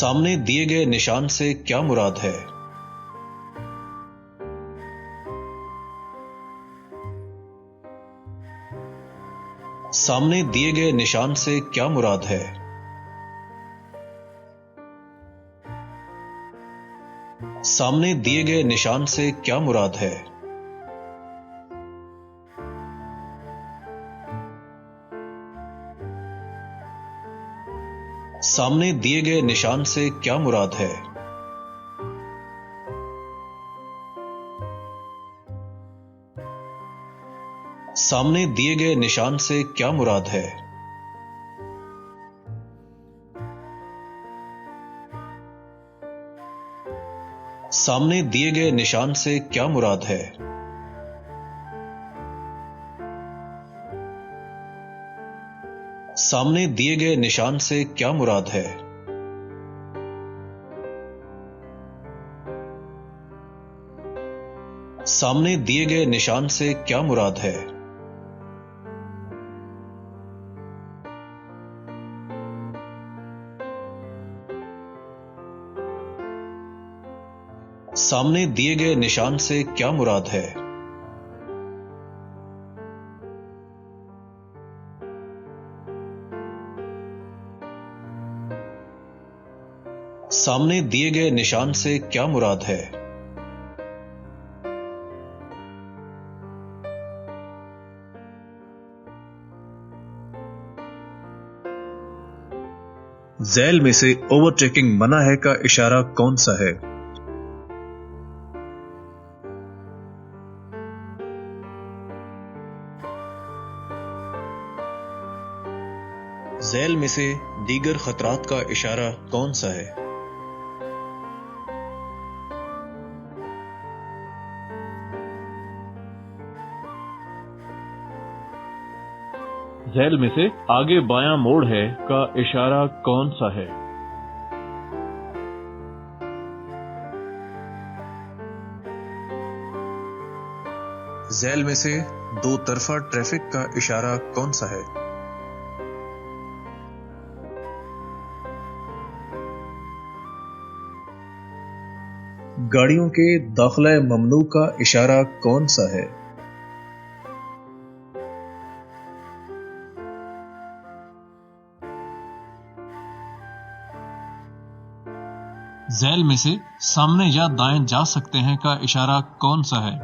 सामने दिए गए निशान से क्या मुराद है? सामने दिए गए निशान से क्या मुराद है? सामने दिए गए निशान से क्या मुराद है? सामने दिए गए निशान से क्या मुराद है? सामने दिए गए निशान से क्या मुराद है? सामने दिए गए निशान से क्या मुराद है? सामने दिए गए निशान से क्या मुराद है? सामने दिए गए निशान से क्या मुराद है? सामने दिए गए निशान से क्या मुराद है? सामने दिए गए निशान से क्या मुराद है? झैल में से ओवरटेकिंग मना है का इशारा कौन सा है? झैल में से दीगर खतरात का इशारा कौन सा है? झैल में से आगे बायां मोड़ है का इशारा कौन सा है? झैल में से दो तरफा ट्रैफिक का इशारा कौन सा है? गाड़ियों के दाखिला ममनू का इशारा कौन सा है? झैल में से सामने या दाएं जा सकते हैं का इशारा कौन सा है?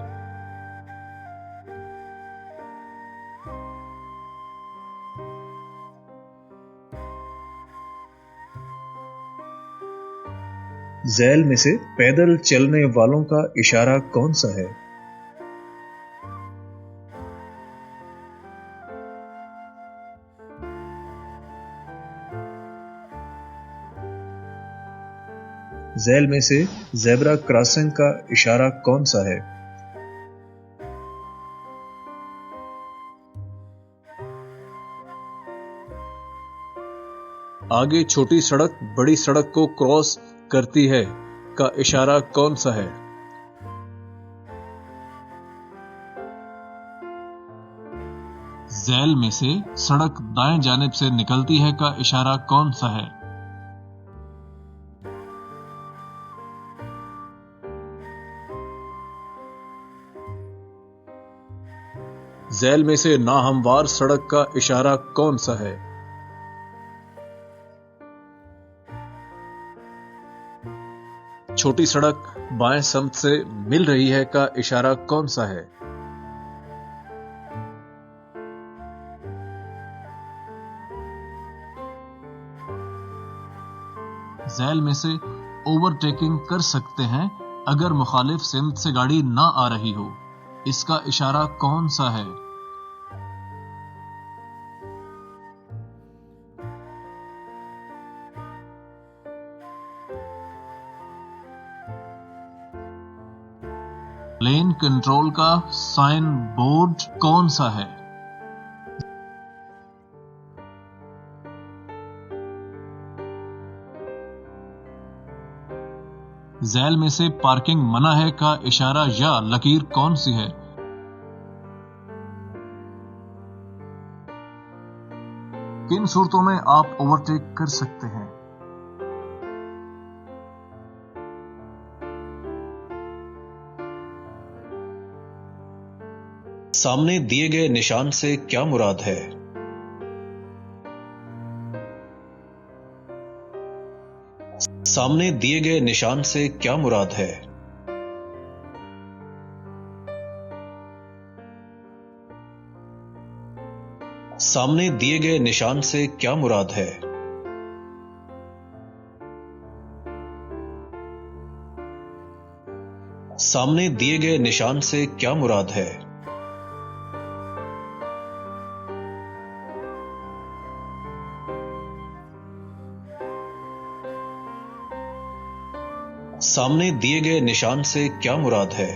झैल में से पैदल चलने वालों का इशारा कौन सा है? झैल में से ज़ेब्रा क्रॉसिंग का इशारा कौन सा है? आगे छोटी सड़क बड़ी सड़क को क्रॉस करती है का इशारा कौन सा है? झैल में से सड़क दाएं जानिब से निकलती है का इशारा कौन सा है? झैल में से नाहमवार सड़क का इशारा कौन सा है? छोटी सड़क बाएं समत से मिल रही है का इशारा कौन सा है? झैल में से ओवरटेकिंग कर सकते हैं अगर मुखालिफ सिमत से गाड़ी ना आ रही हो, इसका इशारा कौन सा है? लेन कंट्रोल का साइन बोर्ड कौन सा है? झैल में से पार्किंग मना है का इशारा या लकीर कौन सी है? किन सूरतों में आप ओवरटेक कर सकते हैं? سامنے دیے گئے نشان سے کیا مراد ہے؟ سامنے دیے گئے نشان سے کیا مراد ہے؟ سامنے دیے گئے نشان سے کیا مراد ہے؟ سامنے دیے گئے نشان سے کیا مراد ہے؟ سامنے دیے گئے نشان سے کیا مراد ہے؟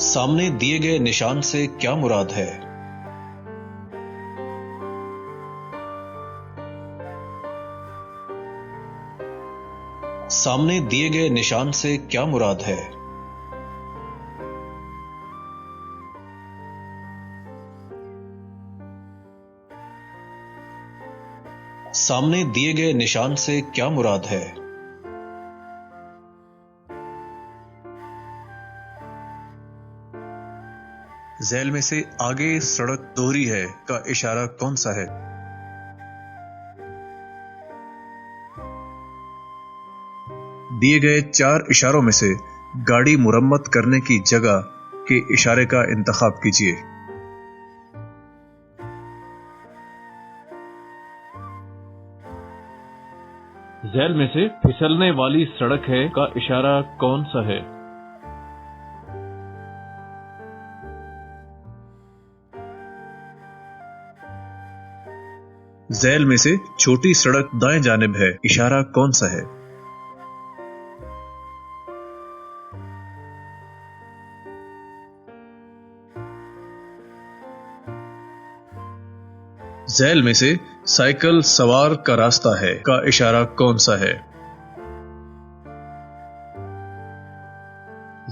سامنے دیے گئے نشان سے کیا مراد ہے؟ سامنے دیے گئے نشان سے کیا مراد ہے؟ سامنے دیے گئے نشان سے کیا مراد ہے؟ ذیل میں سے آگے سڑک دوہری ہے کا اشارہ کون سا ہے؟ دیے گئے 4 اشاروں میں سے گاڑی مرمت کرنے کی جگہ کے اشارے کا انتخاب کیجیے۔ ذیل میں سے پھسلنے والی سڑک ہے کا اشارہ کون سا ہے؟ ذیل میں سے چھوٹی سڑک دائیں جانب ہے، اشارہ کون سا ہے؟ ذیل میں سے سائیکل سوار کا راستہ ہے کا اشارہ کون سا ہے؟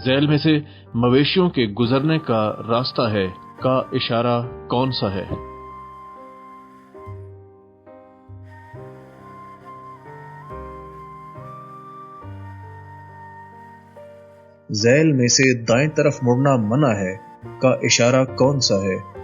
ذیل میں سے مویشیوں کے گزرنے کا راستہ ہے کا اشارہ کون سا ہے؟ ذیل میں سے دائیں طرف مڑنا منع ہے کا اشارہ کون سا ہے؟